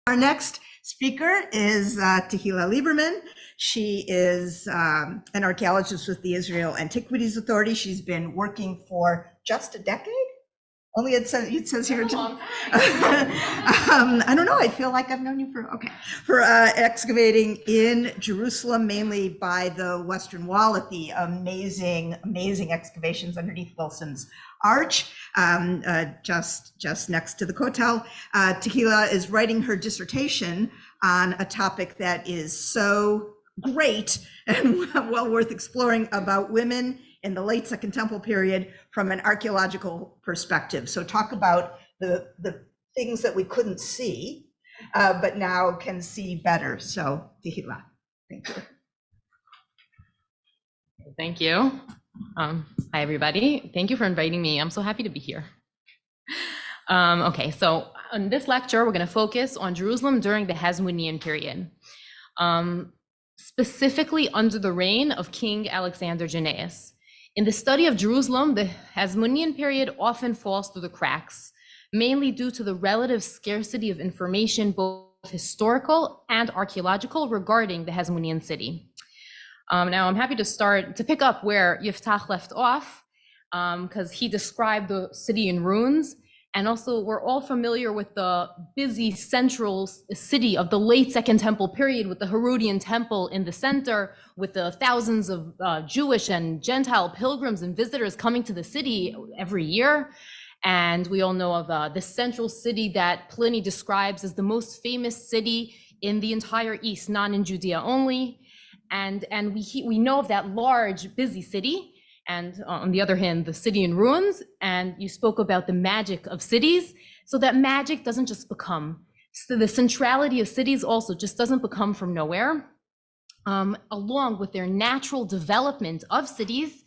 Our next speaker is Tehillah Lieberman. She is an archaeologist with the Israel Antiquities Authority. She's been working for just a decade. Only it says here. I don't know. I feel like I've known you for excavating in Jerusalem, mainly by the Western Wall at the amazing excavations underneath Wilson's Arch, just next to the Kotel. Tehillah is writing her dissertation on a topic that is so great and well worth exploring about women in the late Second Temple period from an archaeological perspective. So talk about the things that we couldn't see, but now can see better. So Tehillah, thank you. Thank you. Hi, everybody. Thank you for inviting me. I'm so happy to be here. Okay, so in this lecture, we're going to focus on Jerusalem during the Hasmonean period, specifically under the reign of King Alexander Jannaeus. In the study of Jerusalem, the Hasmonean period often falls through the cracks, mainly due to the relative scarcity of information, both historical and archaeological, regarding the Hasmonean city. Now I'm happy to pick up where Yiftach left off, because he described the city in ruins. And also we're all familiar with the busy central city of the late Second Temple period, with the Herodian temple in the center, with the thousands of Jewish and Gentile pilgrims and visitors coming to the city every year. And we all know of the central city that Pliny describes as the most famous city in the entire East, not in Judea only. And we know of that large, busy city. And on the other hand, the city in ruins. And you spoke about the magic of cities. So that magic doesn't just become, so the centrality of cities also just doesn't become from nowhere. Along with their natural development of cities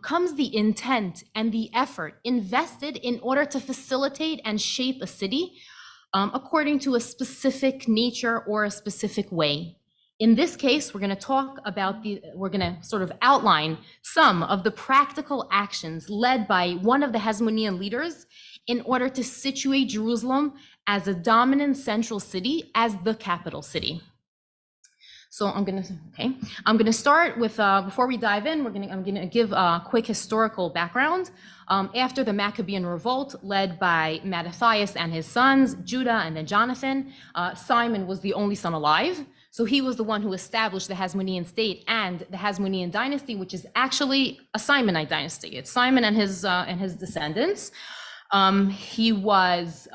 comes the intent and the effort invested in order to facilitate and shape a city according to a specific nature or a specific way. In this case, we're going to talk about we're going to sort of outline some of the practical actions led by one of the Hasmonean leaders in order to situate Jerusalem as a dominant central city, as the capital city. So I'm going to start with, before we dive in, I'm going to give a quick historical background. After the Maccabean revolt led by Mattathias and his sons, Judah and then Jonathan, Simon was the only son alive. So he was the one who established the Hasmonean state and the Hasmonean dynasty, which is actually a Simonite dynasty. It's Simon and his descendants. He was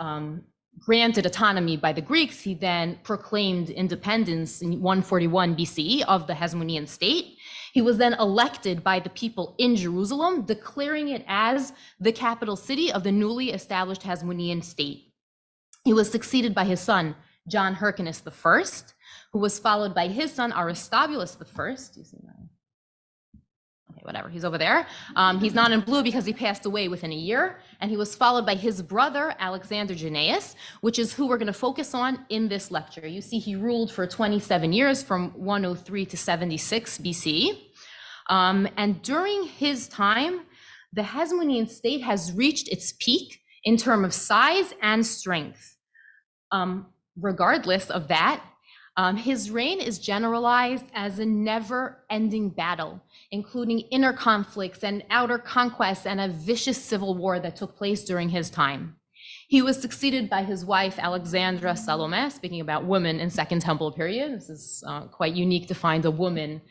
granted autonomy by the Greeks. He then proclaimed independence in 141 BCE of the Hasmonean state. He was then elected by the people in Jerusalem, declaring it as the capital city of the newly established Hasmonean state. He was succeeded by his son, John Hyrcanus I, who was followed by his son Aristobulus I. Do you see that? Okay, whatever, he's over there. He's not in blue because he passed away within a year. And he was followed by his brother, Alexander Jannaeus, which is who we're going to focus on in this lecture. You see, he ruled for 27 years from 103 to 76 BC. And during his time, the Hasmonean state has reached its peak in terms of size and strength. Regardless of that, his reign is generalized as a never-ending battle, including inner conflicts and outer conquests and a vicious civil war that took place during his time. He was succeeded by his wife, Alexandra Salome, speaking about women in Second Temple period. This is quite unique to find a woman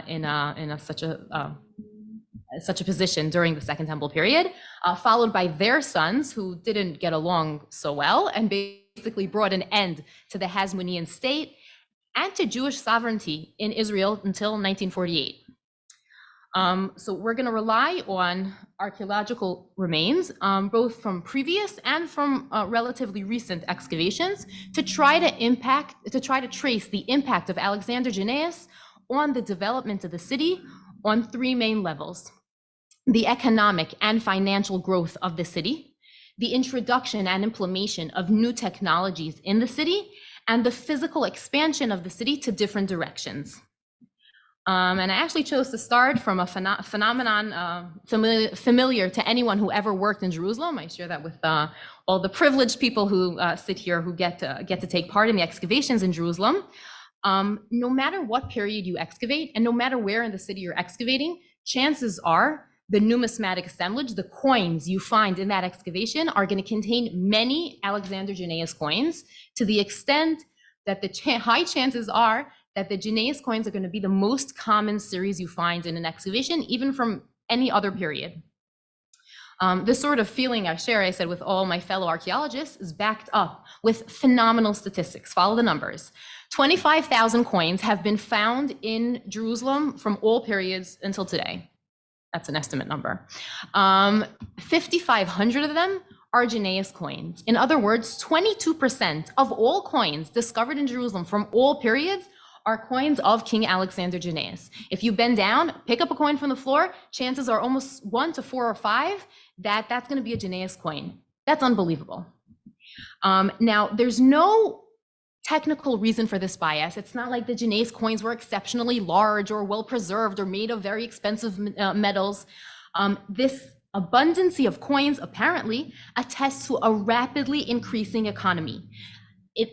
in such a position during the Second Temple period, followed by their sons, who didn't get along so well and basically brought an end to the Hasmonean state and to Jewish sovereignty in Israel until 1948. So we're going to rely on archaeological remains, both from previous and from relatively recent excavations, to try to trace the impact of Alexander Jannaeus on the development of the city on three main levels: the economic and financial growth of the city, the introduction and implementation of new technologies in the city, and the physical expansion of the city to different directions. And I actually chose to start from a phenomenon familiar to anyone who ever worked in Jerusalem. I share that with all the privileged people who sit here who get to take part in the excavations in Jerusalem. No matter what period you excavate and no matter where in the city you're excavating, chances are the numismatic assemblage, the coins you find in that excavation, are going to contain many Alexander Jannaeus coins, to the extent that the high chances are that the Jannaeus coins are going to be the most common series you find in an excavation, even from any other period. This sort of feeling I share, I said, with all my fellow archaeologists, is backed up with phenomenal statistics. Follow the numbers. 25,000 coins have been found in Jerusalem from all periods until today. That's an estimate number. 5,500 of them are Jannaeus coins. In other words, 22% of all coins discovered in Jerusalem from all periods are coins of King Alexander Jannaeus. If you bend down, pick up a coin from the floor, chances are almost 1 to 4 or 5 that that's going to be a Jannaeus coin. That's unbelievable. Now, there's no technical reason for this bias. It's not like the Jannaeus coins were exceptionally large or well preserved or made of very expensive metals. This abundancy of coins apparently attests to a rapidly increasing economy.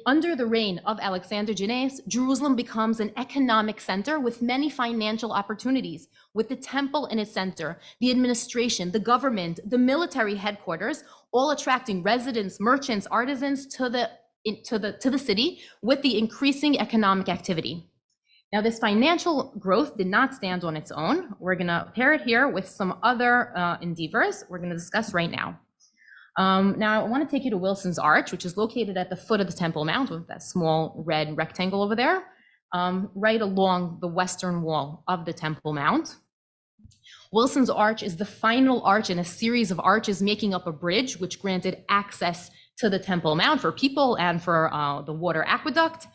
Under the reign of Alexander Jannaeus, Jerusalem becomes an economic center with many financial opportunities, with the temple in its center, the administration, the government, the military headquarters, all attracting residents, merchants, artisans to the city with the increasing economic activity. Now, this financial growth did not stand on its own. We're going to pair it here with some other endeavors we're going to discuss right now. Now, I want to take you to Wilson's Arch, which is located at the foot of the Temple Mount, with that small red rectangle over there, right along the western wall of the Temple Mount. Wilson's Arch is the final arch in a series of arches making up a bridge, which granted access to the Temple Mount for people and for the water aqueduct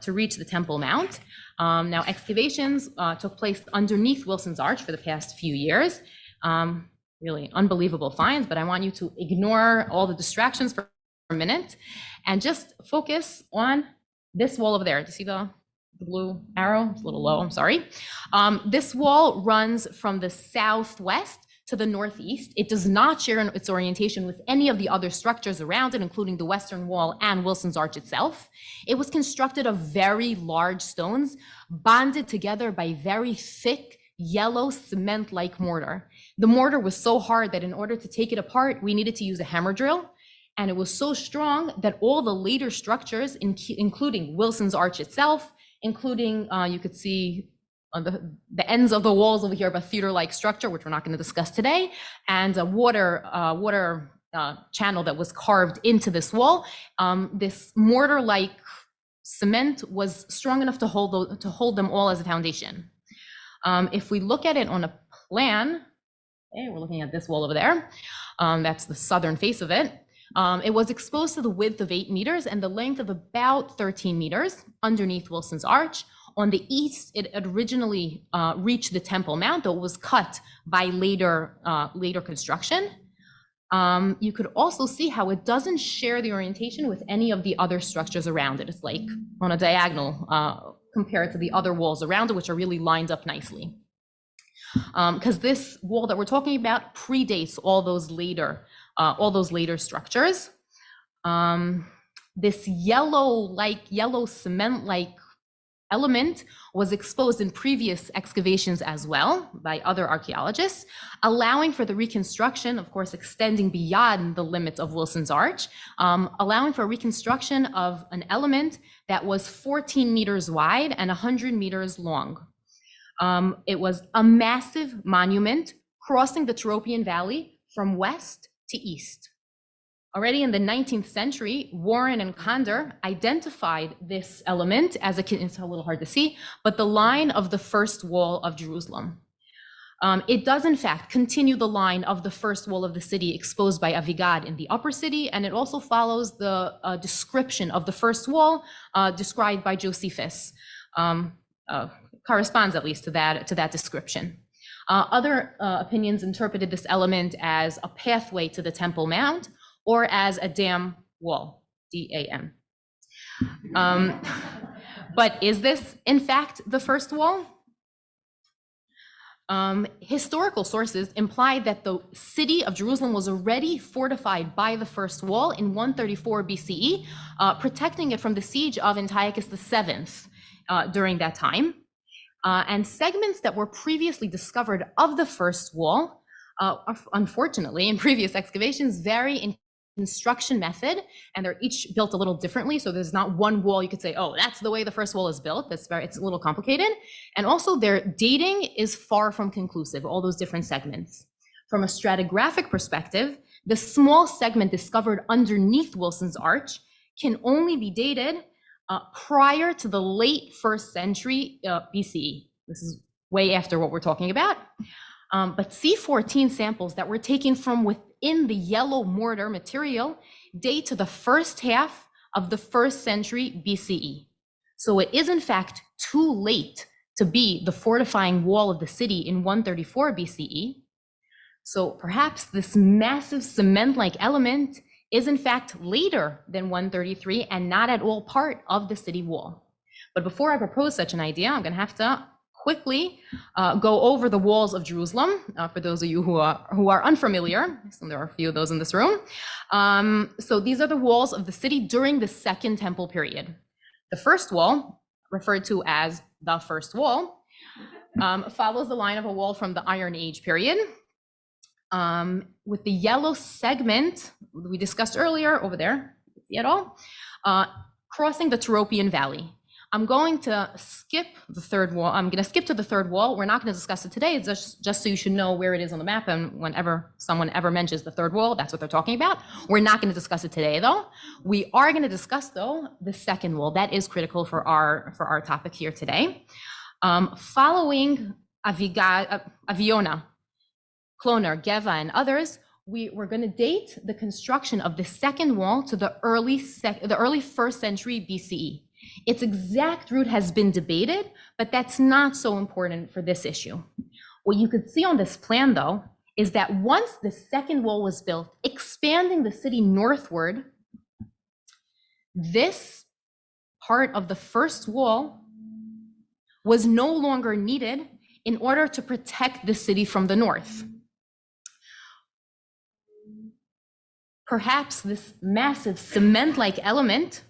to reach the Temple Mount. Now, excavations took place underneath Wilson's Arch for the past few years. Really unbelievable finds, but I want you to ignore all the distractions for a minute and just focus on this wall over there. Do you see the blue arrow? It's a little low, I'm sorry. This wall runs from the southwest to the northeast. It does not share its orientation with any of the other structures around it, including the Western Wall and Wilson's Arch itself. It was constructed of very large stones, bonded together by very thick, yellow cement-like mortar. The mortar was so hard that in order to take it apart, we needed to use a hammer drill. And it was so strong that all the later structures, including Wilson's Arch itself, including, you could see on the ends of the walls over here of a theater-like structure, which we're not going to discuss today, and a water channel that was carved into this wall. This mortar-like cement was strong enough to hold them all as a foundation. If we look at it on a plan, okay, we're looking at this wall over there. That's the southern face of it. It was exposed to the width of 8 meters and the length of about 13 meters underneath Wilson's Arch. On the east, it originally reached the Temple Mount, though it was cut by later construction. You could also see how it doesn't share the orientation with any of the other structures around it. It's like on a diagonal compared to the other walls around it, which are really lined up nicely. Because this wall that we're talking about predates all those later structures. This yellow cement-like element was exposed in previous excavations as well by other archaeologists, allowing for the reconstruction, of course, extending beyond the limits of Wilson's Arch, allowing for reconstruction of an element that was 14 meters wide and 100 meters long. It was a massive monument crossing the Tyropian Valley from west to east. Already in the 19th century, Warren and Conder identified this element as it's a little hard to see, but the line of the first wall of Jerusalem. It does, in fact, continue the line of the first wall of the city exposed by Avigad in the upper city, and it also follows the description of the first wall described by Josephus, corresponds at least to that description. Other opinions interpreted this element as a pathway to the Temple Mount or as a dam wall, D-A-M. But is this, in fact, the first wall? Historical sources imply that the city of Jerusalem was already fortified by the first wall in 134 BCE, protecting it from the siege of Antiochus VII during that time. And segments that were previously discovered of the first wall, unfortunately, in previous excavations, vary in construction method, and they're each built a little differently. So there's not one wall you could say, oh, that's the way the first wall is built. It's a little complicated. And also their dating is far from conclusive, all those different segments. From a stratigraphic perspective, the small segment discovered underneath Wilson's Arch can only be dated prior to the late 1st century BCE. This is way after what we're talking about. But C14 samples that were taken from within the yellow mortar material date to the first half of the 1st century BCE. So it is in fact too late to be the fortifying wall of the city in 134 BCE. So perhaps this massive cement-like element is in fact later than 133 and not at all part of the city wall. But before I propose such an idea, I'm going to have to quickly go over the walls of Jerusalem for those of you who are unfamiliar. So there are a few of those in this room. So these are the walls of the city during the Second Temple period. The first wall, referred to as the first wall, follows the line of a wall from the Iron Age period. With the yellow segment we discussed earlier over there, see it all, crossing the Tyropian Valley. I'm going to skip the third wall. I'm going to skip to the third wall. We're not going to discuss it today. It's just so you should know where it is on the map. And whenever someone ever mentions the third wall, that's what they're talking about. We're not going to discuss it today, though. We are going to discuss, though, the second wall. That is critical for our topic here today. Following Aviona, Kloner, Geva, and others, we're going to date the construction of the second wall to the early 1st century BCE. Its exact route has been debated, but that's not so important for this issue. What you could see on this plan, though, is that once the second wall was built, expanding the city northward, this part of the first wall was no longer needed in order to protect the city from the north. Perhaps this massive cement-like element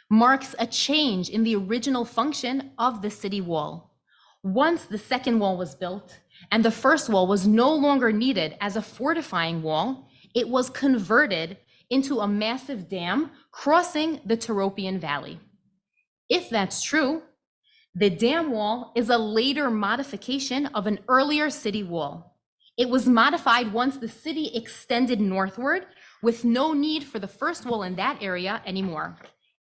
marks a change in the original function of the city wall. Once the second wall was built and the first wall was no longer needed as a fortifying wall, it was converted into a massive dam crossing the Tyropian Valley. If that's true, the dam wall is a later modification of an earlier city wall. It was modified once the city extended northward with no need for the first wall in that area anymore.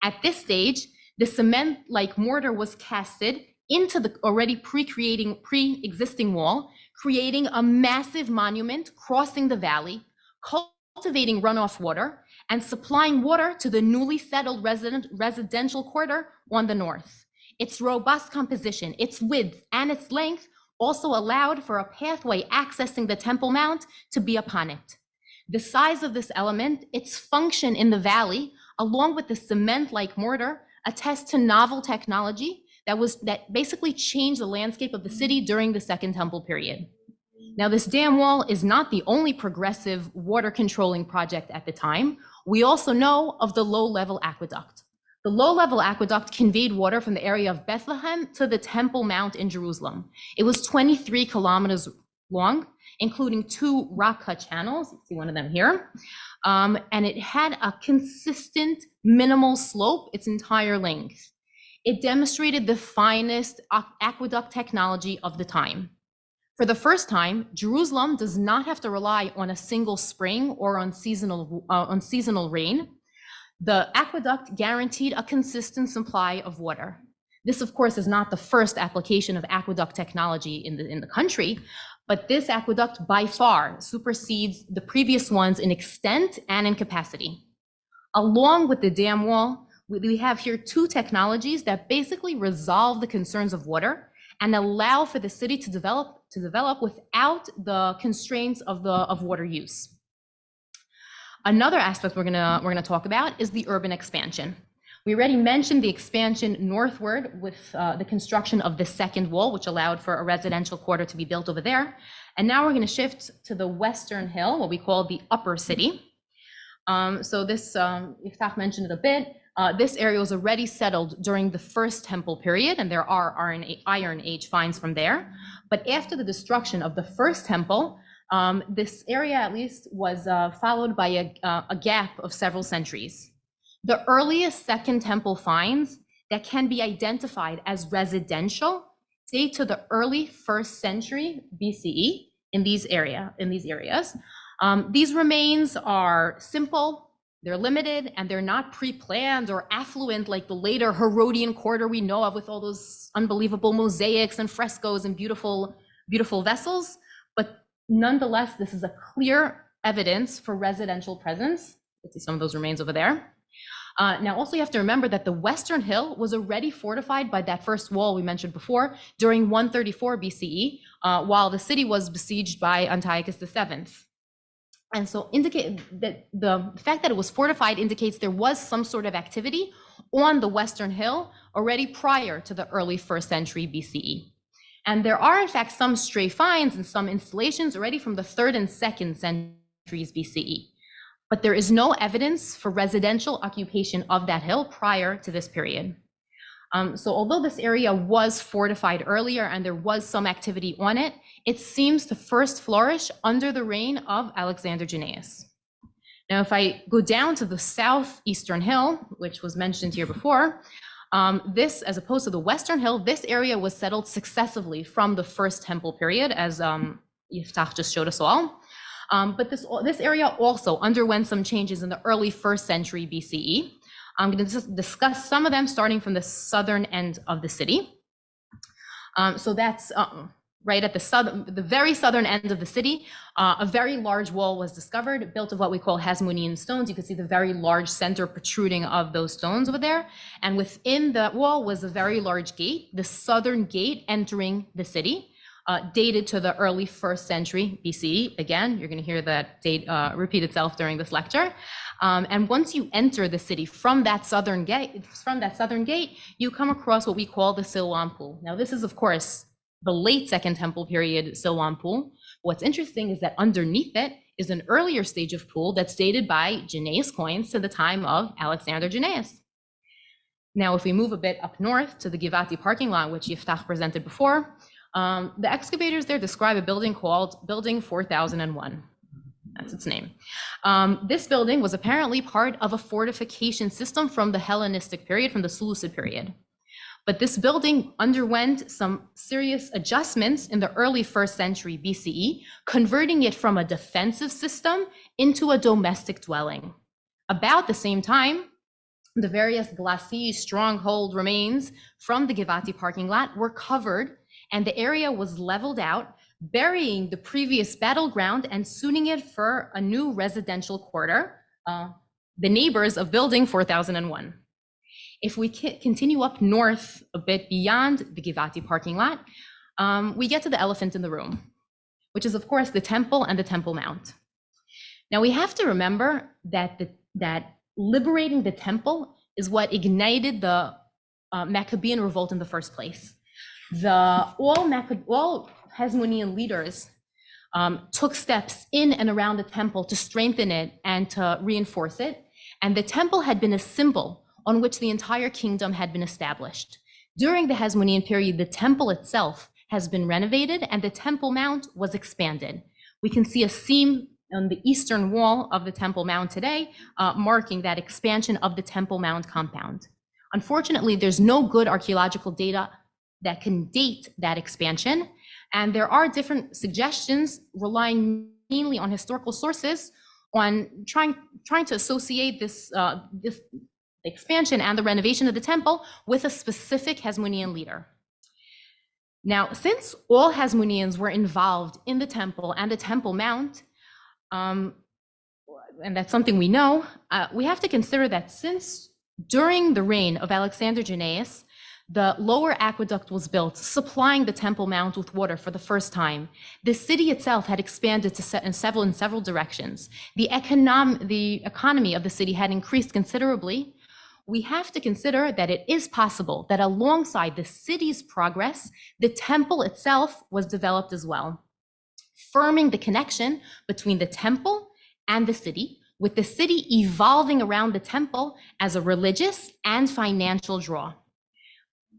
At this stage, the cement-like mortar was casted into the already pre-existing wall, creating a massive monument crossing the valley, cultivating runoff water, and supplying water to the newly settled residential quarter on the north. Its robust composition, its width, and its length also allowed for a pathway accessing the Temple Mount to be upon it. The size of this element, its function in the valley, along with the cement-like mortar, attest to novel technology that basically changed the landscape of the city during the Second Temple period. Now, this dam wall is not the only progressive water controlling project at the time. We also know of the low-level aqueduct. The low-level aqueduct conveyed water from the area of Bethlehem to the Temple Mount in Jerusalem. It was 23 kilometers long, including 2 rock-cut channels. You see one of them here. And it had a consistent minimal slope its entire length. It demonstrated the finest aqueduct technology of the time. For the first time, Jerusalem does not have to rely on a single spring or on seasonal rain. The aqueduct guaranteed a consistent supply of water. This, of course, is not the first application of aqueduct technology in the country, but this aqueduct by far supersedes the previous ones in extent and in capacity. Along with the dam wall, we have here 2 technologies that basically resolve the concerns of water and allow for the city to develop without the constraints of water use. Another aspect we're gonna talk about is the urban expansion. We already mentioned the expansion northward with the construction of the second wall, which allowed for a residential quarter to be built over there. And now we're going to shift to the western hill, what we call the upper city. So this, Yiftach mentioned it a bit, this area was already settled during the first temple period, and there are Iron Age finds from there. But after the destruction of the first temple, this area at least was followed by a gap of several centuries. The earliest Second Temple finds that can be identified as residential date to the early 1st century BCE in these areas. These remains are simple, they're limited, and they're not pre-planned or affluent like the later Herodian quarter we know of with all those unbelievable mosaics and frescoes and beautiful vessels. But nonetheless, this is a clear evidence for residential presence. Let's see some of those remains over there. Now, also you have to remember that the Western Hill was already fortified by that first wall we mentioned before during 134 BCE, while the city was besieged by Antiochus VII. And so indicate that the fact that it was fortified indicates there was some sort of activity on the Western Hill already prior to the early 1st century BCE. And there are in fact some stray finds and some installations already from the 3rd and 2nd centuries BCE. But there is no evidence for residential occupation of that hill prior to this period. So although this area was fortified earlier and there was some activity on it, it seems to first flourish under the reign of Alexander Jannaeus. Now, if I go down to the southeastern hill, which was mentioned here before, this, as opposed to the Western Hill, this area was settled successively from the First Temple period, as Yiftach just showed us all. But this area also underwent some changes in the early 1st century BCE. I'm going to discuss some of them starting from the southern end of the city. So that's right at the very southern end of the city. A very large wall was discovered, built of what we call Hasmonean stones. You can see the very large center protruding of those stones over there. And within that wall was a very large gate, the southern gate entering the city. Dated to the early 1st century BCE. Again, you're going to hear that date repeat itself during this lecture. And once you enter the city from that southern gate, you come across what we call the Siloam Pool. Now, this is, of course, the late Second Temple period Siloam Pool. What's interesting is that underneath it is an earlier stage of pool that's dated by Jannaeus coins to the time of Alexander Jannaeus. Now, if we move a bit up north to the Givati parking lot, which Yiftach presented before, the excavators there describe a building called Building 4001. That's its name. This building was apparently part of a fortification system from the Hellenistic period, from the Seleucid period. But this building underwent some serious adjustments in the early 1st century BCE, converting it from a defensive system into a domestic dwelling. About the same time, the various glacis stronghold remains from the Givati parking lot were covered, and the area was leveled out, burying the previous battleground and suiting it for a new residential quarter, the neighbors of Building 4001. If we continue up north a bit beyond the Givati parking lot, we get to the elephant in the room, which is, of course, the temple and the Temple Mount. Now, we have to remember that liberating the temple is what ignited the Maccabean revolt in the first place. All Hasmonean leaders took steps in and around the temple to strengthen it and to reinforce it. And the temple had been a symbol on which the entire kingdom had been established. During the Hasmonean period, the temple itself has been renovated and the Temple Mount was expanded. We can see a seam on the eastern wall of the Temple Mount today, marking that expansion of the Temple Mount compound. Unfortunately, there's no good archaeological data that can date that expansion. And there are different suggestions relying mainly on historical sources on trying to associate this expansion and the renovation of the temple with a specific Hasmonean leader. Now, since all Hasmoneans were involved in the temple and the Temple Mount, and that's something we know, we have to consider that since during the reign of Alexander Jannaeus, the lower aqueduct was built, supplying the Temple Mount with water for the first time. The city itself had expanded in several directions. The economy of the city had increased considerably, we have to consider that it is possible that alongside the city's progress, the temple itself was developed as well, firming the connection between the temple and the city, with the city evolving around the temple as a religious and financial draw.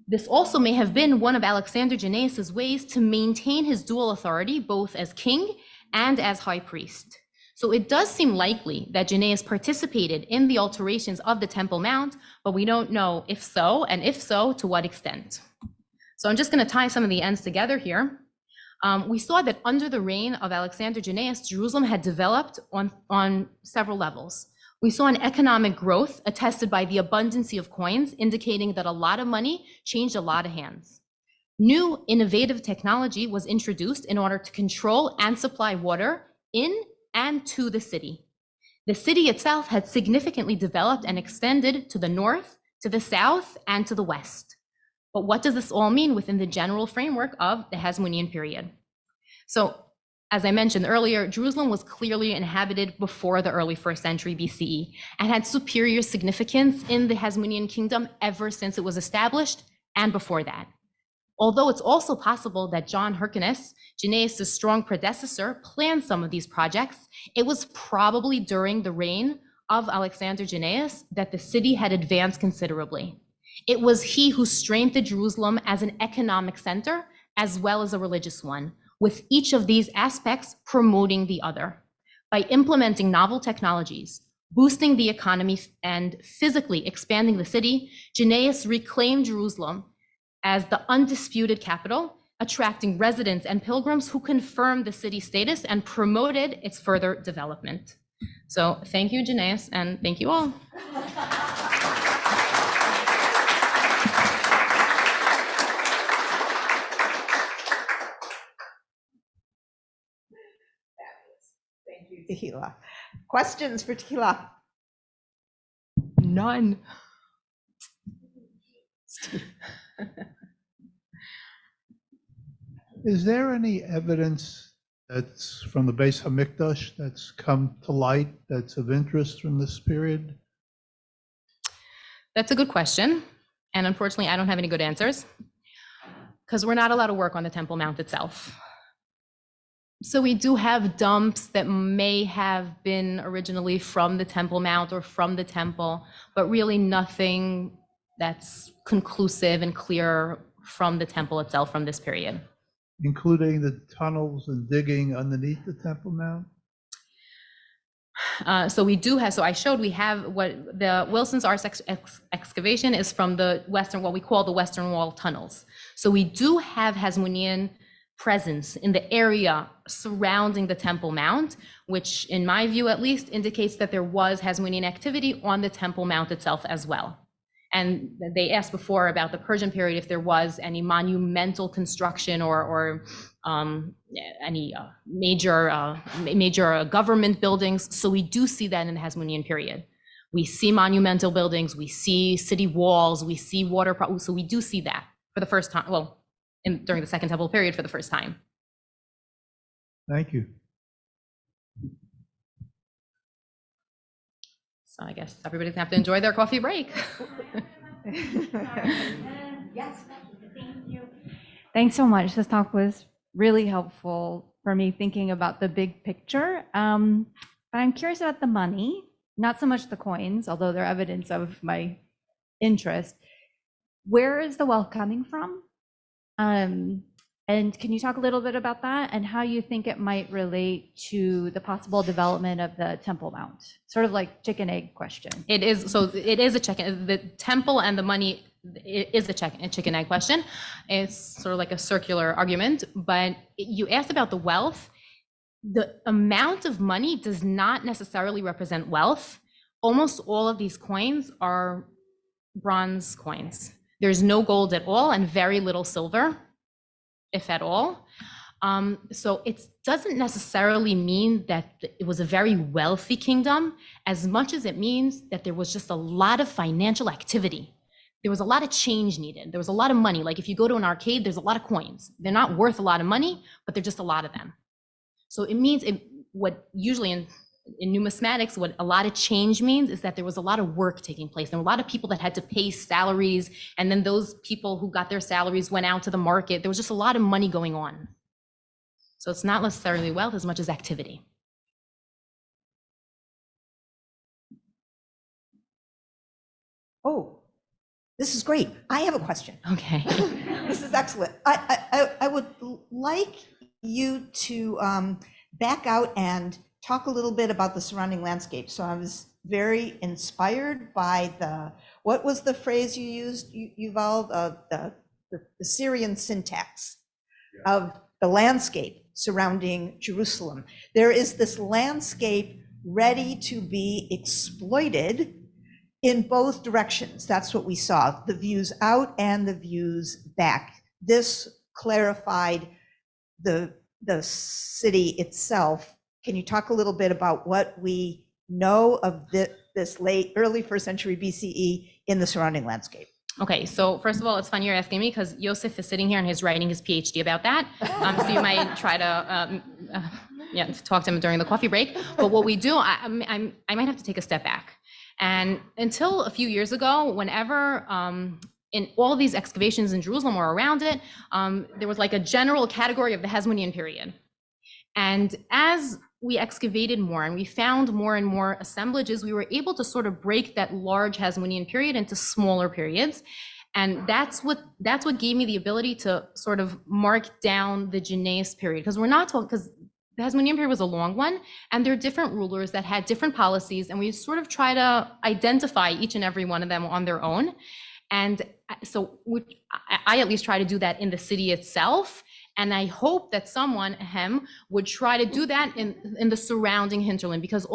This also may have been one of Alexander Jannaeus' ways to maintain his dual authority, both as king and as high priest. So it does seem likely that Jannaeus participated in the alterations of the Temple Mount, but we don't know if so, and if so, to what extent. So I'm just going to tie some of the ends together here. We saw that under the reign of Alexander Jannaeus, Jerusalem had developed on several levels. We saw an economic growth attested by the abundancy of coins, indicating that a lot of money changed a lot of hands. New innovative technology was introduced in order to control and supply water in and to the city. The city itself had significantly developed and extended to the north, to the south, and to the west. But what does this all mean within the general framework of the Hasmonean period? So, as I mentioned earlier, Jerusalem was clearly inhabited before the early 1st century BCE and had superior significance in the Hasmonean kingdom ever since it was established and before that. Although it's also possible that John Hyrcanus, Jannaeus' strong predecessor, planned some of these projects, it was probably during the reign of Alexander Jannaeus that the city had advanced considerably. It was he who strengthened Jerusalem as an economic center as well as a religious one, with each of these aspects promoting the other. By implementing novel technologies, boosting the economy, and physically expanding the city, Jannaeus reclaimed Jerusalem as the undisputed capital, attracting residents and pilgrims who confirmed the city's status and promoted its further development. So thank you, Jannaeus, and thank you all. Thank you, Tehillah. Questions for Tehillah? None. Is there any evidence that's from the Beis Hamikdash that's come to light that's of interest from this period? That's a good question. And unfortunately, I don't have any good answers because we're not allowed to work on the Temple Mount itself. So we do have dumps that may have been originally from the Temple Mount or from the temple, but really nothing that's conclusive and clear from the temple itself from this period. Including the tunnels and digging underneath the Temple Mount? So we do have, so I showed we have what the Wilson's Arts excavation is from the western, what we call the Western Wall tunnels. So we do have Hasmonean presence in the area surrounding the Temple Mount, which in my view at least indicates that there was Hasmonean activity on the Temple Mount itself as well. And they asked before about the Persian period if there was any monumental construction or any major government buildings. So we do see that in the Hasmonean period. We see monumental buildings, we see city walls, we see water. So we do see that for the first time, well, during the Second Temple period for the first time. Thank you. So I guess everybody's gonna have to enjoy their coffee break. Yes, thank you. Thanks so much. This talk was really helpful for me thinking about the big picture. But I'm curious about the money, not so much the coins, although they're evidence of my interest. Where is the wealth coming from? And can you talk a little bit about that and how you think it might relate to the possible development of the Temple Mount? Sort of like chicken egg question. It is, so it is a chicken, the temple and the money is a chicken egg question. It's sort of like a circular argument, but you asked about the wealth. The amount of money does not necessarily represent wealth. Almost all of these coins are bronze coins. There's no gold at all and very little silver, if at all. So it doesn't necessarily mean that it was a very wealthy kingdom as much as it means that there was just a lot of financial activity. There was a lot of change needed. There was a lot of money. Like if you go to an arcade, there's a lot of coins. They're not worth a lot of money, but they're just a lot of them. So it means what usually in in numismatics, what a lot of change means is that there was a lot of work taking place. There were a lot of people that had to pay salaries, and then those people who got their salaries went out to the market. There was just a lot of money going on. So it's not necessarily wealth as much as activity. Oh, this is great. I have a question. Okay. This is excellent. I would like you to back out and talk a little bit about the surrounding landscape. So I was very inspired by what was the phrase you used, Yuval, the Syrian syntax of the landscape surrounding Jerusalem. There is this landscape ready to be exploited in both directions. That's what we saw, the views out and the views back. This clarified the city itself. Can you talk a little bit about what we know of this early first century BCE in the surrounding landscape? Okay, so first of all, it's funny you're asking me because Yosef is sitting here and he's writing his PhD about that. So you might try to talk to him during the coffee break. But what we do, I might have to take a step back. And until a few years ago, whenever in all these excavations in Jerusalem or around it, there was like a general category of the Hasmonean period. And as we excavated more and we found more and more assemblages, we were able to sort of break that large Hasmonean period into smaller periods. And that's what gave me the ability to sort of mark down the Gennaeus period, because we're not talking, because the Hasmonean period was a long one, and there are different rulers that had different policies, and we sort of try to identify each and every one of them on their own. And so I at least try to do that in the city itself. And I hope that someone, would try to do that in the surrounding hinterland, because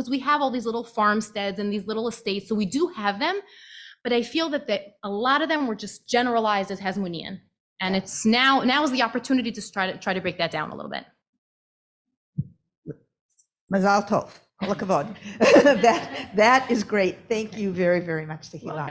we have all these little farmsteads and these little estates, so we do have them, but I feel that a lot of them were just generalized as Hasmonean. And it's now is the opportunity to try to break that down a little bit. Mazal tov, kol hakavod. That is great. Thank you very, very much, Tehillah.